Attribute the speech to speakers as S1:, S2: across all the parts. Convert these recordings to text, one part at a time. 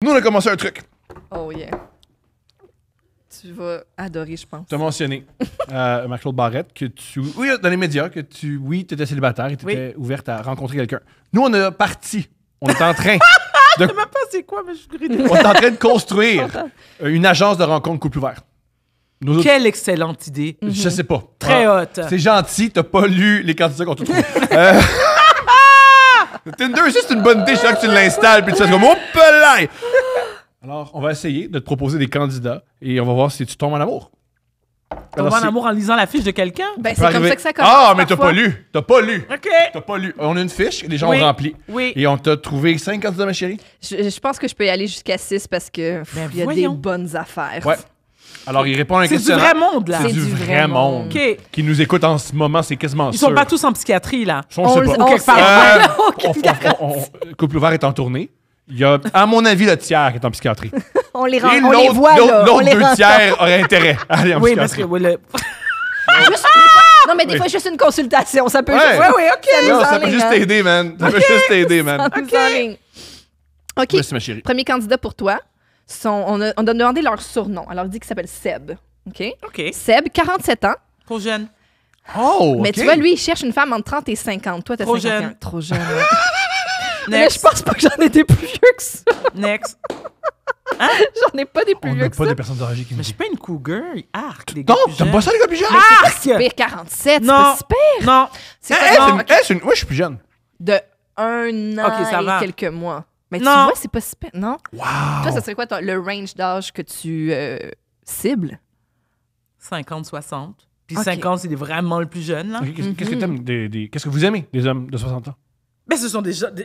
S1: Nous, on a commencé un truc.
S2: Oh yeah. Tu vas adorer, je pense.
S1: Tu as mentionné, Marc-Claude Barrette, que tu. Oui, dans les médias, que tu. Oui, tu étais célibataire et tu étais ouverte à rencontrer quelqu'un. Nous, on a parti. On est en train.
S3: Je sais même pas c'est quoi, mais je suis ridicule.
S1: On est en train de construire une agence de rencontre couple ouvert. Nous autres,
S3: Quelle excellente idée.
S1: je sais pas.
S3: Très haute.
S1: C'est gentil, t'as pas lu les candidats qu'on t'a trouvés. Tinder aussi, c'est une bonne idée. Je sais que tu l'installes puis tu fais comme oh pelay! Alors, on va essayer de te proposer des candidats et on va voir si tu tombes en amour.
S3: Tomber en amour en lisant la fiche de quelqu'un?
S2: Ben,
S1: peut
S2: c'est comme
S1: arriver.
S2: ça que ça commence.
S1: Ah, mais t'as
S2: parfois.
S1: pas lu. T'as pas lu.
S3: OK.
S1: T'as pas lu. On a une fiche et les gens
S3: Oui.
S1: ont rempli.
S3: Oui.
S1: Et on t'a trouvé 5 candidats, ma chérie.
S2: Je pense que je peux y aller jusqu'à 6 parce que
S3: Ben,
S2: il y a
S3: voyons.
S2: des bonnes affaires.
S1: Ouais. Alors, il répond à un
S3: C'est du
S1: questionnaire.
S3: vrai monde, là.
S1: C'est du vrai monde.
S3: OK.
S1: Qui nous écoute en ce moment, c'est quasiment
S3: Ils
S1: sûr.
S3: sont pas tous en psychiatrie, là.
S1: On sait pas.
S3: Ou quelque part.
S1: Couple ouvert est en tournée. Il y a, à mon avis, le tiers qui est en psychiatrie.
S2: On les,
S1: Et
S2: on les voit, là. On
S1: l'autre
S2: les
S1: 2
S2: rend-
S1: tiers auraient intérêt à aller en
S3: Oui, parce que...
S1: psychiatrie.
S3: Oui,
S2: Non, mais des fois, juste une consultation. Ça peut
S1: Ouais.
S2: juste...
S3: oui, oui, OK.
S2: Ça nous
S1: Non, ça peut
S2: enligne,
S1: juste
S2: hein.
S1: t'aider, man. Ça peut juste t'aider, man.
S2: Ça nous enligne. OK.
S1: Merci, ma chérie.
S2: Premier candidat pour toi. On a demandé leur surnom. Alors, il dit qu'il s'appelle Seb. OK?
S3: OK.
S2: Seb, 47 ans.
S3: Trop jeune.
S1: Oh,
S2: Mais
S1: OK.
S2: tu vois, lui, il cherche une femme entre 30 et 50. Toi, t'as
S3: Trop
S2: 51.
S3: jeune.
S2: Trop jeune. Ouais. Mais
S3: Next.
S2: je pense pas que j'en ai des plus vieux que ça.
S3: Next.
S2: J'en ai pas des plus
S1: On
S2: vieux
S1: n'a
S2: que
S1: pas
S2: ça.
S1: des personnes âgées qui
S3: Mais
S1: nous
S3: je suis pas une cougar. Arc, les
S1: Non,
S3: gars plus
S1: t'aimes pas
S3: jeunes.
S1: ça, les gars plus jeunes?
S3: Arc!
S2: Pire 47, c'est
S3: Non.
S2: pas si pire.
S3: Non.
S2: C'est
S1: Eh,
S2: quoi, non?
S1: moi, je suis plus jeune.
S2: De 1 an
S3: Ok, ça va.
S2: et quelques mois. Mais tu
S3: Non.
S2: vois, c'est pas si pire, non?
S1: Wow.
S2: Toi, ça serait quoi le range d'âge que tu cibles?
S3: 50, 60. Puis
S2: OK.
S3: 50, c'est vraiment le plus jeune, là.
S1: Ok, Qu'est-ce que t'aimes qu'est-ce que vous aimez des hommes de 60 ans?
S3: Mais ce sont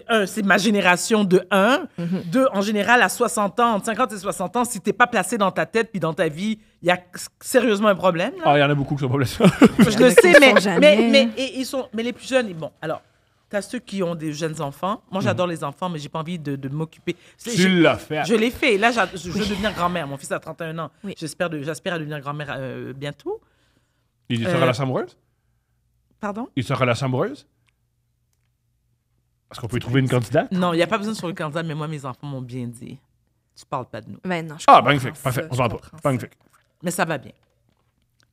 S3: un, c'est ma génération de 1. 2, en général, à 60 ans, entre 50 et 60 ans, si t'es pas placé dans ta tête puis dans ta vie, il y a sérieusement un problème. Là.
S1: Ah, il y en a beaucoup qui sont pas blessés.
S3: Je le
S2: qui
S3: sais,
S2: le
S3: mais,
S2: font jamais.
S3: mais les plus jeunes, bon, alors, t'as ceux qui ont des jeunes enfants. Moi, j'adore les enfants, mais j'ai pas envie de m'occuper.
S1: Tu l'as fait.
S3: Je l'ai fait. Là, je veux devenir grand-mère. Mon fils a 31 ans.
S2: Oui.
S3: J'espère à devenir grand-mère bientôt.
S1: Il est en relation amoureuse?
S3: Pardon?
S1: Il est en relation amoureuse? Est-ce qu'on peut y trouver une candidate?
S3: Non, il n'y a pas besoin sur le candidat, mais moi, mes enfants m'ont bien dit. Tu parles pas de nous.
S2: Ben non, je
S1: Ah,
S2: comprends
S1: magnifique.
S2: ça,
S1: Parfait. On
S2: je
S1: s'en va
S2: comprends
S1: pas.
S2: ça.
S1: Magnifique.
S3: Mais ça va bien.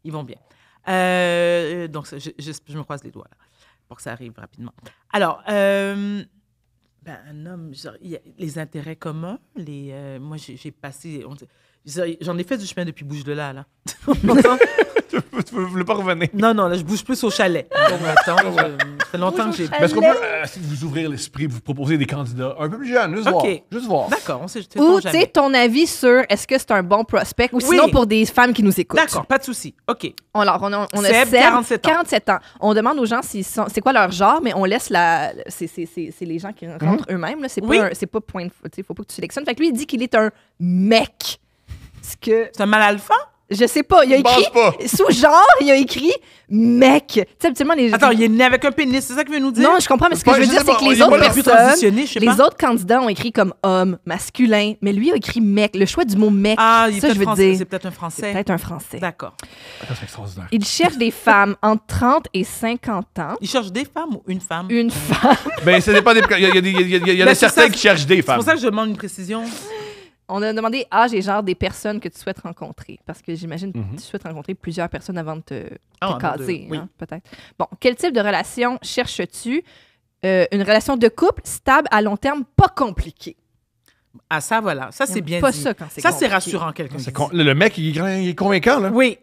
S3: Ils vont bien. Donc, je me croise les doigts là, pour que ça arrive rapidement. Alors, un homme, genre, il y a les intérêts communs. Moi, j'ai passé... J'en ai fait du chemin depuis Bouche-de-là, là.
S1: Tu voulais pas revenir?
S3: Non, là, je bouge plus au chalet. Donc, attends, ça fait longtemps que j'ai...
S1: Mais est-ce qu'on peut essayer de vous ouvrir l'esprit, vous proposer des candidats un peu plus jeunes, juste
S3: OK.
S1: voir. Juste voir.
S3: D'accord, on sait
S2: Ou, tu sais, ton avis sur est-ce que c'est un bon prospect ou sinon pour des femmes qui nous écoutent.
S3: D'accord, pas de souci. OK.
S2: Alors, on a
S3: Seb,
S2: Seb,
S3: 47 ans.
S2: 47 ans. On demande aux gens c'est quoi leur genre, mais on laisse c'est les gens qui rencontrent eux-mêmes. Là. C'est
S3: Oui.
S2: pas, c'est pas point de... Tu sais, faut pas que tu sélectionnes. Fait que lui, il dit qu'il est un mec. Ce que...
S3: C'est un mal alpha?
S2: Je sais pas. Il a
S1: Je pense
S2: écrit...
S1: pas.
S2: Sous genre, il a écrit mec. Tu sais, habituellement, les...
S3: Attends, il est né avec un pénis, c'est ça qu'il veut nous dire?
S2: Non, je comprends, mais ce que
S1: Ouais,
S2: je veux
S1: je
S2: dire,
S1: sais
S2: c'est
S1: pas,
S2: que
S1: on
S2: les
S1: y est
S2: autres
S1: pas là.
S3: Plus
S2: personnes...
S3: transitionné, je sais
S2: Les
S3: pas.
S2: autres candidats ont écrit comme homme, masculin, mais lui a écrit mec. Le choix du mot mec,
S3: Ah, il est
S2: ça, je
S3: peut-être
S2: veux
S3: français.
S2: dire...
S3: C'est peut-être un
S2: C'est
S3: français.
S2: peut-être un français.
S3: D'accord.
S1: Ça, c'est extraordinaire.
S2: Il cherche des femmes entre 30 et 50 ans.
S3: Il cherche des femmes ou une femme?
S2: Une femme.
S1: Ben, ça dépend des. Il y en a
S3: Ben, c'est
S1: certains
S3: ça,
S1: qui cherchent des
S3: C'est
S1: femmes.
S3: pour ça que je demande une précision.
S2: On a demandé âge et genre des personnes que tu souhaites rencontrer. Parce que j'imagine que tu souhaites rencontrer plusieurs personnes avant de te caser,
S3: oui.
S2: hein, peut-être. Bon, quel type de relation cherches-tu? Une relation de couple stable à long terme, pas compliquée.
S3: Ah, ça, voilà. Ça, c'est bien
S2: Pas
S3: dit.
S2: ça quand c'est
S3: Ça, c'est
S2: compliqué.
S3: rassurant, quelqu'un.
S1: C'est
S3: qui
S1: con-
S3: dit.
S1: Le mec, il est convaincant, là.
S3: Oui.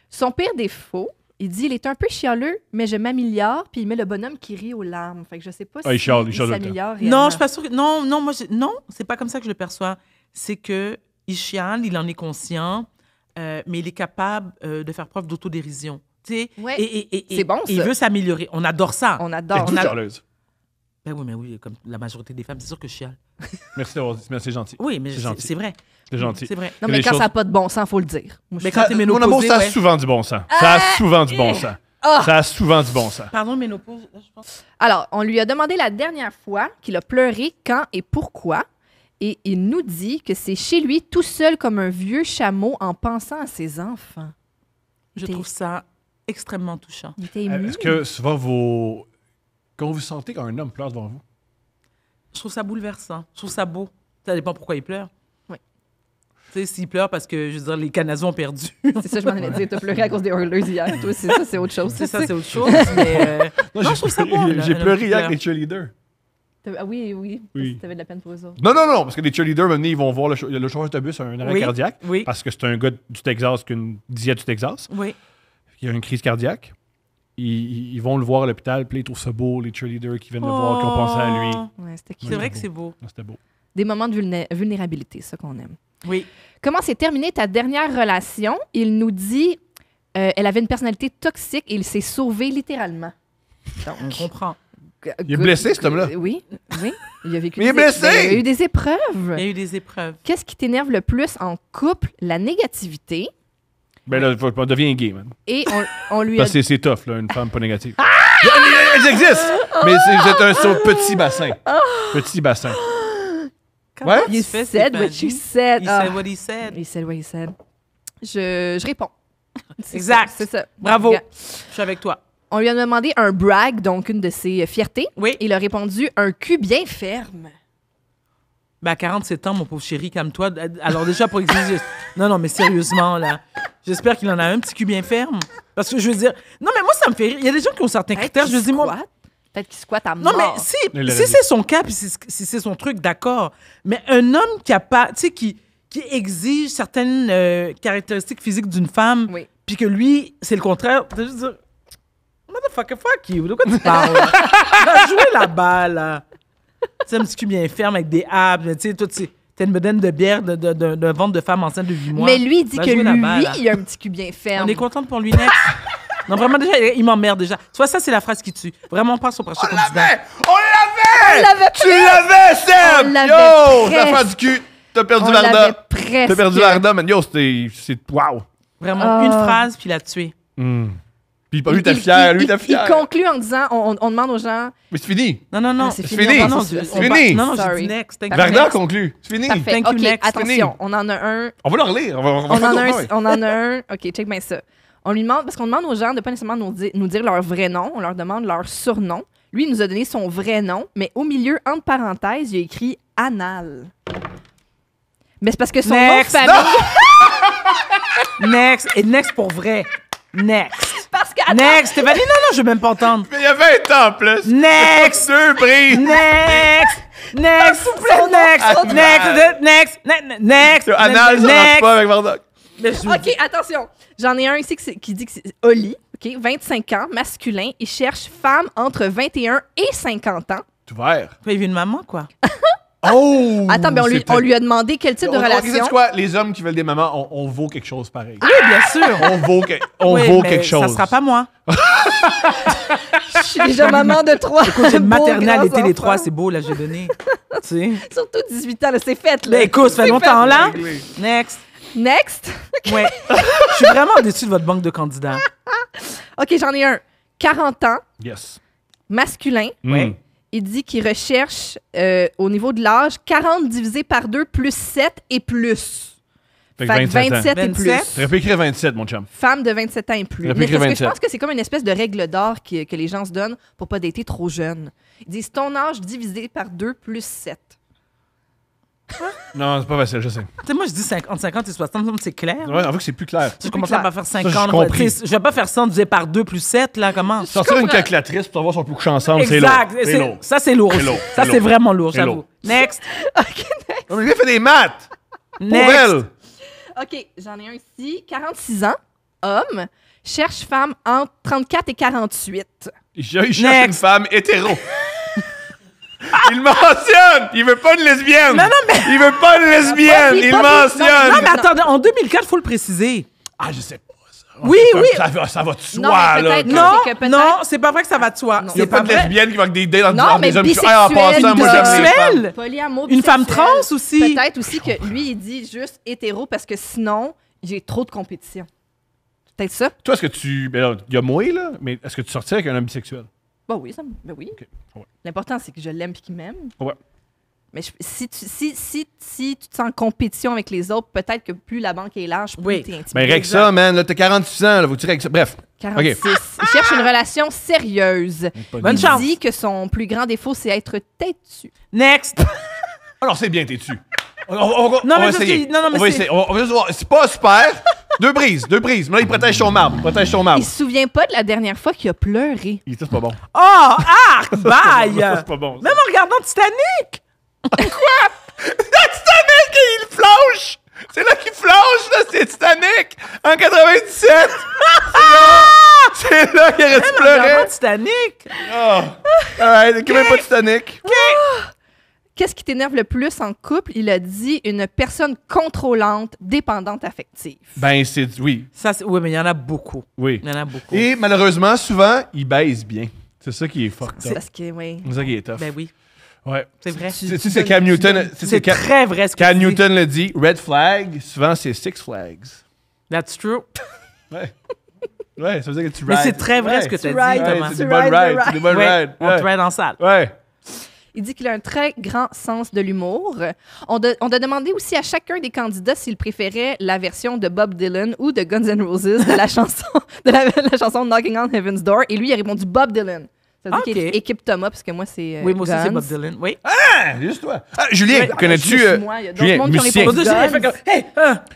S2: Son pire défaut, il dit il est un peu chialeux, mais je m'améliore, puis il met le bonhomme qui rit aux larmes. Fait que je sais pas
S1: Ah, il
S2: si
S1: chiale tout le temps.
S2: s'améliore
S3: Non,
S2: réellement.
S3: je suis pas sûre que... Non, moi, non, c'est pas comme ça que je le perçois. C'est que il chiale, il en est conscient, mais il est capable de faire preuve d'autodérision. Tu sais?
S2: Ouais.
S3: Et
S2: C'est bon,
S3: Il
S2: ça.
S3: veut s'améliorer. On adore ça.
S2: On
S1: T'es
S2: adore.
S1: toute
S3: a-
S1: chialeuse.
S3: Ben oui, mais oui, comme la majorité des femmes, c'est sûr que je chiale.
S1: Merci d'avoir dit. Merci, c'est gentil.
S3: Oui, mais
S1: C'est gentil.
S3: c'est vrai.
S1: C'est gentil.
S3: C'est vrai.
S2: Non,
S1: Il y a
S2: mais
S1: des
S2: quand
S1: choses-
S2: ça n'a pas de bon sens, faut le dire. Moi, je
S3: Mais
S2: suis-
S3: quand t'es
S1: Mon
S3: ménopausée,
S1: amour, ça a
S3: ouais.
S1: souvent du bon sens. Ça a souvent du bon sens.
S2: Ah!
S1: Ça a souvent du bon sens.
S3: Pardon, ménopause, là, je pense.
S2: Alors, on lui a demandé la dernière fois qu'il a pleuré quand et pourquoi. Et il nous dit que c'est chez lui tout seul comme un vieux chameau en pensant à ses enfants.
S3: Je trouve ça extrêmement touchant.
S2: Il était ému.
S1: Est-ce que souvent vos. Quand vous sentez qu'un homme pleure devant vous?
S3: Je trouve ça bouleversant. Je trouve ça beau. Ça dépend pourquoi il pleure. Tu sais, s'il pleure parce que, je veux dire, les Canadiens ont perdu.
S2: C'est ça, je m'en allais dire. T'as pleuré à cause des Oilers hier. Toi, c'est autre chose.
S3: C'est ça, c'est autre chose. Mais,
S1: Non,
S3: je trouve ça bon.
S1: J'ai pleuré hier avec les cheerleaders.
S2: Ah oui.
S1: Oui.
S2: T'avais de la peine pour eux autres.
S1: Non, parce que les cheerleaders, maintenant, ils vont voir le chauffeur d'autobus a un arrêt cardiaque.
S3: Oui.
S1: Parce que c'est un gars du Texas qu'une diète du Texas.
S3: Oui.
S1: Il a une crise cardiaque. Ils vont le voir à l'hôpital, puis ils trouvent ça beau, les cheerleaders qui viennent le voir, qui ont pensé à lui.
S2: Ouais, c'était
S3: C'est vrai que c'est beau.
S1: Non, c'était beau.
S2: Des moments de vulnérabilité, ça qu'on aime.
S3: Oui.
S2: Comment s'est terminée ta dernière relation? Il nous dit elle avait une personnalité toxique et il s'est sauvé littéralement. Donc,
S3: On comprend.
S1: Il est blessé, cet homme-là.
S2: Oui. Il a vécu
S1: Il est blessé!
S2: Il a eu des épreuves.
S3: Il y a eu des épreuves.
S2: Qu'est-ce qui t'énerve le plus en couple? La négativité.
S1: Ben là, on devient gay, man.
S2: Et on lui a...
S1: Parce que c'est tough, là, une femme pas négative. Elles existent! Mais c'est un petit bassin. Petit bassin.
S3: Comment
S1: Ouais?
S3: tu
S2: You
S3: fais,
S2: said what you said.
S3: He
S2: Ah.
S3: said what he said.
S2: He said what he said. Je réponds. C'est
S3: Exact.
S2: ça, c'est ça.
S3: Bravo.
S2: Regarde.
S3: Je suis avec toi.
S2: On lui a demandé un brag, donc une de ses fiertés.
S3: Oui.
S2: Il a répondu un cul bien ferme.
S3: Ben, à 47 ans, mon pauvre chéri, calme-toi. Alors, déjà, pour exiger. Non, mais sérieusement, là. J'espère qu'il en a un petit cul bien ferme. Parce que je veux dire. Non, mais moi, ça me fait rire. Il y a des gens qui ont certains critères. Je dis, moi.
S2: Peut-être qu'il squatte à mort.
S3: Non, mais si c'est son cas, puis si c'est son truc, d'accord. Mais un homme qui a pas. Tu sais, qui exige certaines caractéristiques physiques d'une femme,
S2: Oui.
S3: puis que lui, c'est le contraire. Tu juste dire. Motherfucker, fuck you. De quoi tu parles? Va jouer là-bas, là. Tu sais, un petit cul bien ferme avec des abs. Tu sais, toi, t'as une bedaine de bière de ventre de femme enceinte de 8 mois.
S2: Mais lui, il dit
S3: Va
S2: que
S3: jouer là-bas,
S2: lui,
S3: là.
S2: il a un petit cul bien ferme.
S3: On est contente pour lui, next. Non, vraiment, déjà, il m'emmerde déjà. Tu vois, ça, c'est la phrase qui tue. Vraiment, pas son prochain candidat.
S1: On l'avait!
S2: l'avait
S1: Tu l'avais, Seb!
S2: On l'avait
S1: Yo!
S2: presque.
S1: L'affaire du cul. T'as perdu
S2: On l'avait
S1: Varda.
S2: presque.
S1: T'as perdu Varda, man. Yo, c'est... Wow.
S3: Vraiment, une phrase, puis il a tué.
S1: Puis lui, t'es fier. Lui, t'es fier.
S2: Il conclut en disant, on demande aux gens...
S1: Mais c'est fini.
S3: Non.
S2: Ah, c'est
S1: C'est
S2: fini.
S1: fini.
S2: on
S3: Non,
S2: passe
S3: non,
S2: à
S1: C'est fini.
S3: Non, j'ai
S2: Sorry.
S3: dit next. Thank you,
S1: Varda
S3: next.
S1: conclut. C'est fini.
S2: Parfait.
S3: Thank you,
S2: OK,
S3: next.
S2: attention.
S1: Fini.
S2: On en a un...
S1: On va le relire. On va
S2: On
S1: faire
S2: en,
S1: ça.
S2: a un,
S1: Ouais.
S2: on en a un. OK, check bien ça. On lui demande, parce qu'on demande aux gens de ne pas nécessairement nous dire leur vrai nom, on leur demande leur surnom. Lui, il nous a donné son vrai nom, mais au milieu, entre parenthèses, il a écrit Anal. Mais c'est parce que son
S3: Next.
S2: nom de famille.
S3: Next. Et next pour vrai. Next.
S2: Parce que.
S3: Next. Stéphanie, non, je veux même pas entendre.
S1: Mais il y a 20 ans en plus.
S3: Next.
S1: Deux brises.
S3: Next. Next. Next.
S1: Anal, ça marche pas avec Varda.
S2: OK, attention. J'en ai un ici qui dit que c'est Oli, OK, 25 ans, masculin. Il cherche femme entre 21 et 50 ans.
S1: C'est ouvert.
S3: Il veut une maman, quoi.
S1: Oh!
S2: Attends, mais on lui a demandé quel type de relation.
S1: C'est quoi? Les hommes qui veulent des mamans, on vaut quelque chose pareil.
S3: Oui, bien sûr.
S1: On
S3: Oui,
S1: vaut
S3: mais
S1: quelque chose.
S3: Ça sera pas moi.
S2: Je suis déjà maman de 3.
S3: J'ai une maternelle l'été, les 3, c'est beau, là, j'ai donné. Tu sais.
S2: Surtout 18 ans, là, c'est fait. Là.
S3: Ben, écoute, ça fait
S2: C'est
S3: longtemps, là.
S1: Réglé.
S3: Next.
S2: Next.
S3: Ouais. Je suis vraiment déçue de votre banque de candidats.
S2: OK, j'en ai un. 40 ans,
S1: Yes.
S2: masculin.
S3: Ouais.
S2: Il dit qu'il recherche, au niveau de l'âge, 40 divisé par 2 plus 7 et plus.
S1: Fait que
S2: Fait que
S1: 27
S2: 27 et
S3: 27.
S2: plus.
S1: T'aurais pu écrire 27, mon chum.
S2: Femme de 27 ans et plus.
S1: Il a pu
S2: Mais
S1: écrire
S2: parce que je
S1: 27.
S2: pense que c'est comme une espèce de règle d'or que les gens se donnent pour pas dater trop jeune. Ils disent ton âge divisé par 2 plus 7.
S1: Non, c'est pas facile, je sais.
S3: Tu sais, moi, je dis 50 et 60, c'est clair.
S1: Ouais, en fait, c'est plus clair.
S3: Je commence à pas faire
S1: Ça,
S3: 50.
S1: j'ai compris.
S3: Tu sais, je vais pas faire 100 divisé par 2 plus 7, là, comment?
S1: Sortir une calculatrice pour savoir si on peut coucher ensemble, c'est lourd.
S3: Exact.
S1: C'est lourd.
S3: Ça, c'est lourd
S1: C'est
S3: aussi.
S1: lourd.
S3: Ça,
S1: C'est
S3: c'est
S1: lourd.
S3: vraiment lourd,
S1: C'est
S3: j'avoue.
S1: lourd.
S3: Next.
S1: On a fait des maths. Pour
S3: Next.
S1: elle.
S2: OK, j'en ai un ici. 46 ans, homme, cherche femme entre 34 et 48.
S1: Il cherche
S3: Next.
S1: une femme hétéro. Il mentionne! Il veut pas une lesbienne!
S3: Non, mais...
S1: Il veut pas une lesbienne!
S2: Pas-
S1: Il
S2: pas-
S1: mentionne!
S3: Non, mais attendez, en 2004, il faut le préciser.
S1: Ah, je sais pas. Ça.
S3: Oui, oui.
S1: Ça va de soi,
S2: Non, mais
S1: là.
S2: peut-être
S1: que-
S3: Non,
S2: c'est que peut-être-
S3: non, c'est pas vrai que ça va de soi.
S2: Non.
S1: Il y a
S3: C'est
S1: pas
S3: pas
S1: de
S3: vrai.
S1: lesbienne qui va avec des dates
S2: Non,
S1: entre
S2: mais
S1: des hommes qui
S2: bisexuel,
S1: en passant, moi, j'aime les femmes.
S3: Bisexuel.
S2: Polyamour,
S3: Une femme
S2: bisexuel.
S3: trans aussi.
S2: Peut-être aussi que lui, il dit juste hétéro parce que sinon, j'ai trop de compétition. Peut-être ça?
S1: Toi, est-ce que tu. Ben là, il y a moi, là, mais est-ce que tu sortirais avec un homme bisexuel?
S2: Ben oui, ben oui.
S1: Ok, ouais.
S2: L'important, c'est que je l'aime et qu'il m'aime.
S1: Ouais.
S2: Mais si tu te sens en compétition avec les autres, peut-être que plus la banque est large, plus
S3: Oui.
S2: t'es intimidé.
S1: Ben, règle ça, man. Là, t'as 46 ans, là. Faut que tu règles ça. Bref.
S2: 46. Il cherche une relation sérieuse.
S3: Bonne
S2: Il
S3: chance.
S2: dit que son plus grand défaut, c'est être têtu.
S3: Next.
S1: Alors, c'est bien, t'es-tu.
S3: Non, mais
S1: va
S3: parce
S1: essayer.
S3: que- non, non, mais
S1: on va
S3: c'est-
S1: essayer. On va juste voir. C'est pas super. Deux brises. Mais là, il protège son marbre.
S2: Il se souvient pas de la dernière fois qu'il a pleuré.
S1: Ça, c'est pas bon.
S3: Oh, arc, bye!
S1: Ça, c'est pas bon. ça.
S3: Même en regardant Titanic!
S1: Titanic, il flanche! C'est là qu'il flanche, là, c'est Titanic! En 97! C'est là qu'il aurait dû
S3: Même en
S1: pleurer!
S3: regardant Titanic!
S1: Oh. Alright, quand même pas Titanic.
S2: Qu'est-ce qui t'énerve le plus en couple? Il a dit une personne contrôlante, dépendante affective.
S1: Ben, c'est... Oui,
S3: Oui, mais il y en a beaucoup.
S1: oui.
S3: Il y en a beaucoup.
S1: Et malheureusement, souvent, il baise bien. C'est ça qui est fucked up.
S2: Parce que, oui.
S1: C'est ça qui est tough.
S3: Ben oui,
S1: Ouais.
S3: c'est vrai.
S1: Tu sais, c'est Cam Newton...
S3: C'est très vrai ce que
S1: Cam
S3: tu dis.
S1: Newton le dit, red flag, souvent, c'est Six Flags.
S3: That's true.
S1: Ouais. Ouais, ça veut dire que tu
S3: Mais
S1: rides.
S3: c'est très vrai ce que tu as dit,
S2: rides.
S3: Thomas.
S1: C'est
S2: Tu
S1: des bonnes
S2: rides,
S1: rides.
S2: tu
S1: C'est des bonnes
S3: Ouais,
S1: rides.
S3: on te ride en salle.
S1: Ouais.
S2: Il dit qu'il a un très grand sens de l'humour. On a demandé aussi à chacun des candidats s'il préférait la version de Bob Dylan ou de Guns N' Roses de la chanson, la chanson Knocking on Heaven's Door. Et lui, il a répondu Bob Dylan. Ça veut dire qu'il
S3: Ok.
S2: équipe Thomas, parce que moi, c'est
S3: Oui, moi aussi, c'est
S2: Guns.
S3: Bob Dylan. Oui.
S1: Ah, juste toi. Ah, Julien,
S3: Ouais.
S1: connais-tu...
S2: Juste moi, il y a d'autres
S1: Julien,
S2: mondes qui ont
S1: musicien.
S2: répondu.
S3: Pour deux, j'ai fait comme, hey,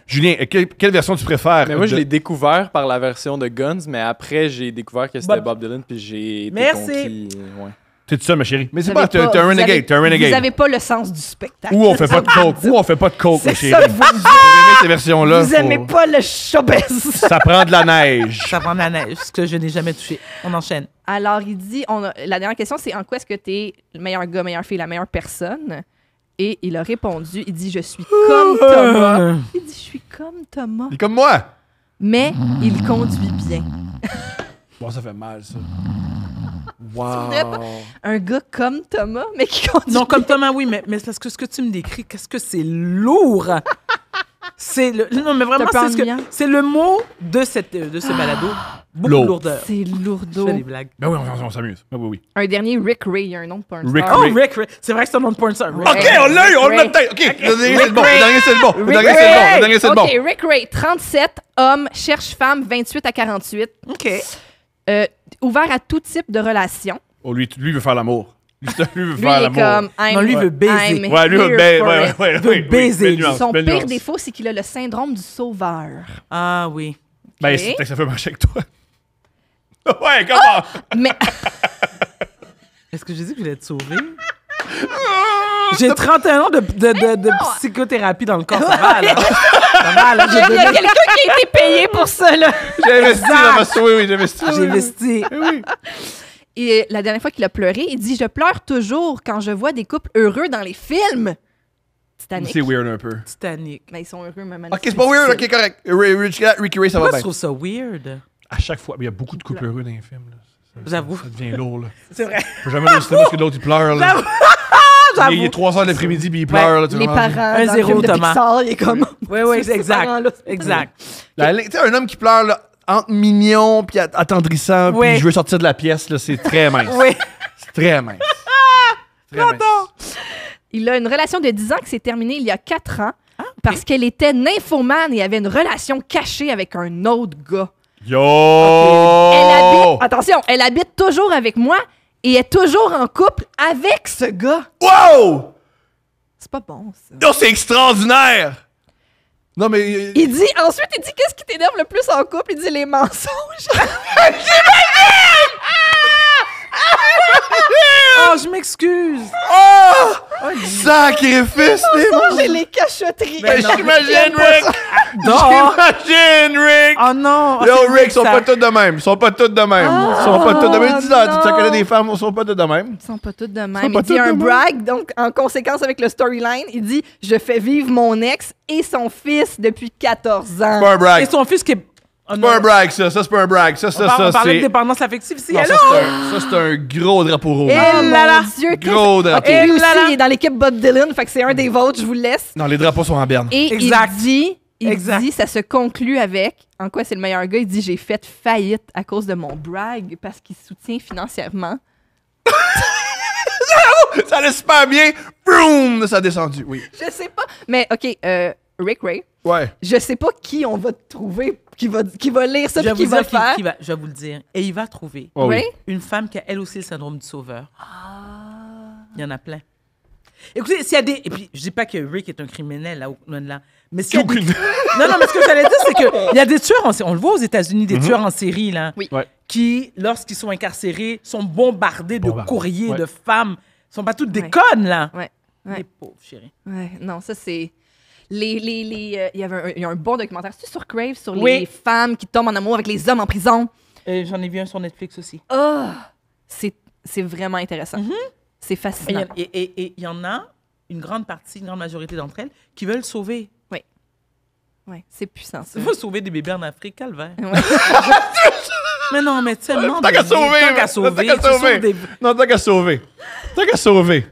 S1: Julien, quelle version tu préfères?
S4: Mais moi, je
S1: de-
S4: l'ai découvert par la version de Guns, mais après, j'ai découvert que c'était Bob Dylan, puis j'ai été
S3: Merci.
S4: conquis. Ouais.
S1: T'es tout seul, ma chérie. Mais c'est
S2: Vous
S1: pas,
S2: avez
S1: t'es un
S2: vous avez-
S1: renegade, t'es un renegade.
S2: Vous n'avez pas le sens du spectacle.
S1: Ou on fait pas de coke, ou on fait pas de coke, ma
S2: C'est
S1: chérie.
S2: ça, vous,
S1: Pour aimer ces versions-là,
S2: vous aimez pas le showbiz.
S1: ça prend de la neige.
S3: ça prend de la neige, ce que je n'ai jamais touché. On enchaîne.
S2: Alors, il dit, la dernière question, c'est en quoi est-ce que tu es le meilleur gars, meilleure fille, la meilleure personne? Et il a répondu, il dit, je suis comme Thomas. Il dit, je suis comme Thomas.
S1: Il est comme moi.
S2: Mais il conduit bien.
S1: Bon, ça fait mal, ça.
S4: Wow.
S2: Un gars comme Thomas, mais qui conduit
S3: Non, comme
S2: bien.
S3: Thomas, oui, mais c'est parce que ce que tu me décris, qu'est-ce que c'est lourd! C'est le... Non, mais vraiment,
S2: C'est un peu
S3: c'est,
S2: ennuyant.
S3: c'est le mot de ce balado. Beaucoup
S1: Lourd.
S3: de lourdeur.
S2: C'est
S3: Je
S2: lourdeau.
S3: fais des blagues.
S1: Ben oui, on s'amuse. Ben oui, oui.
S2: Un dernier, Rick Ray, il y a un nom de porn
S1: Rick
S2: star.
S1: Ray.
S3: Oh, Rick, c'est vrai que c'est un nom de porn star. Rick.
S1: OK, on l'a eu, on l'a
S2: Ray.
S1: peut-être. OK, le dernier, c'est le bon.
S3: Ray.
S1: Le dernier, c'est le bon. Le
S3: Rick
S1: dernier, c'est le bon.
S3: Ray.
S1: Le dernier, c'est le bon.
S2: OK, Rick Ray, 37, homme, cherche femme, 28 à 48.
S3: OK.
S2: Ouvert à tout type de relation.
S1: Oh, lui veut faire l'amour. Lui veut
S2: Lui,
S1: faire
S2: il est
S1: l'amour.
S2: comme...
S3: Non, lui, il veut baiser.
S2: I'm
S1: Ouais, lui veut
S2: here for
S1: baiser.
S2: it.
S1: Ouais,
S3: veut
S1: oui,
S3: baiser.
S1: belle nuance,
S2: Son
S1: belle
S2: pire
S1: nuance.
S2: défaut, c'est qu'il a le syndrome du sauveur.
S3: Ah oui.
S1: Ben,
S2: Ok.
S1: c'est que ça fait marcher avec toi. Ouais, comment?
S2: Mais
S3: Est-ce que j'ai dit que je voulais être sauvé? J'ai 31 ans de psychothérapie dans le corps. Ça va, là. Ça va, là.
S2: il y a quelqu'un qui a été payé pour ça, là.
S1: J'ai investi dans ma story, oui, j'ai investi.
S3: J'ai investi.
S1: Oui.
S2: Et la dernière fois qu'il a pleuré, il dit « Je pleure toujours quand je vois des couples heureux dans les films. » Titanic.
S1: C'est weird un peu.
S3: Titanic.
S2: Mais ils sont heureux, même.
S1: OK, c'est pas weird, OK, correct. Ricky Ray, ça va
S3: Pourquoi
S1: bien.
S3: tu trouves ça weird?
S1: À chaque fois, il y a beaucoup de couples heureux dans les films. Là.
S3: J'avoue.
S1: Ça devient lourd, là.
S3: C'est vrai.
S1: Faut jamais aller au cinéma parce que l'autre, il pleure, là. Il est 3 heures de l'après-midi, puis il pleure, là. tu
S2: Les
S1: vois.
S2: parents,
S3: Un
S2: dans le
S3: zéro,
S2: film de
S3: Thomas.
S2: Pixar, il est comme...
S3: Oui, oui,
S2: Ces
S3: exact.
S2: parents-là.
S3: Exact.
S1: Tu sais, un homme qui pleure, là, entre mignon puis attendrissant, puis
S3: Ouais.
S1: je veux sortir de la pièce, là, c'est très mince.
S3: Oui.
S1: C'est très mince. Très mince.
S2: Il a une relation de 10 ans qui s'est terminée il y a 4 ans parce qu'elle était nymphomane et avait une relation cachée avec un autre gars.
S1: Yo!
S2: Attention, elle habite toujours avec moi et est toujours en couple avec ce gars.
S1: Wow!
S2: C'est pas bon, ça.
S1: Non, c'est extraordinaire! Non, mais...
S2: Il dit, ensuite, il dit, qu'est-ce qui t'énerve le plus en couple? Il dit les mensonges.
S3: Oh, je m'excuse.
S1: Oh! Sacrifice, les
S2: mensonges et les cachotteries.
S1: Ben,
S3: non.
S1: j'imagine, Rick!
S3: Non.
S1: J'imagine, Rick!
S3: Oh non. Oh,
S1: Yo,
S3: c'est
S1: Rick, ils sont
S3: ça.
S1: pas tous de même. Ils sont pas tous de même. Ils sont pas tous de même. Dis
S2: non.
S1: tu connais des femmes, ils sont pas tous de même.
S2: Ils sont pas toutes de
S1: sont
S2: même.
S1: pas
S2: Il dit
S1: toutes de
S2: un
S1: même.
S2: brag, donc en conséquence avec le storyline, il dit « Je fais vivre mon ex et son fils depuis 14
S1: C'est
S2: ans.
S1: pas un brag.
S3: Et son fils qui est... Oh,
S1: C'est
S3: non.
S1: pas un brag, ça. Ça, c'est pas un brag. Ça,
S3: On parlait
S1: c'est...
S3: de dépendance affective ici.
S1: Non,
S3: Allô?
S1: ça, c'est un gros drapeau rouge.
S2: Eh
S3: Oh là là.
S2: mon Dieu,
S1: Gros
S2: qu'est-ce-
S1: drapeau.
S2: OK, lui
S3: Eh
S2: aussi,
S3: là là.
S2: il est dans l'équipe Bob Dylan, fait que c'est un des vôtres, je vous le laisse.
S1: Non, les drapeaux sont en berne.
S2: Et
S3: Exact.
S2: il dit, ça se conclut avec, en quoi c'est le meilleur gars, il dit « J'ai fait faillite à cause de mon brag parce qu'il soutient financièrement.
S1: Ça allait super bien. Boum! Ça a descendu, oui. »
S2: Je sais pas, mais OK, Rick Ray,
S1: Ouais.
S2: je sais pas qui on va trouver qui va lire ça
S3: Je vais
S2: puis qui
S3: vous
S2: va
S3: dire
S2: faire.
S3: je vais vous le dire. Et il va trouver
S1: Oh, oui.
S3: une femme qui a elle aussi le syndrome du sauveur. Il y en a plein. Écoutez, s'il y a des... Et puis, je dis pas que Rick est un criminel, là, là. Mais s'il y a des...
S1: Aucune.
S3: Non, mais ce que j'allais dire, c'est qu'il y a des tueurs en série. On le voit aux États-Unis, des tueurs en série, là.
S2: Oui.
S1: Ouais.
S3: Qui, lorsqu'ils sont incarcérés, sont bombardés de courriers,
S1: ouais.
S3: de femmes. Ils sont pas toutes des
S2: Ouais.
S3: connes, là.
S2: Ouais. Ouais.
S3: Les pauvres, chérie.
S2: Ouais, non, ça c'est. Il y a un bon documentaire sur Crave, sur
S3: Oui.
S2: les femmes qui tombent en amour avec les hommes en prison.
S3: J'en ai vu un sur Netflix aussi.
S2: Oh! C'est vraiment intéressant. C'est
S3: Et
S2: fascinant.
S3: il y en a une grande majorité d'entre elles qui veulent sauver.
S2: Ouais, c'est puissant, ça.
S3: Tu veux sauver des bébés en Afrique, calvaire.
S2: Ouais.
S3: Mais non, mais tellement
S1: Tant qu'à sauver!
S3: Tant qu'à sauver.
S1: Tant qu'à
S3: tu sauves
S1: sauver.
S3: des-
S1: Non, tant qu'à sauver. Tant qu'à sauver.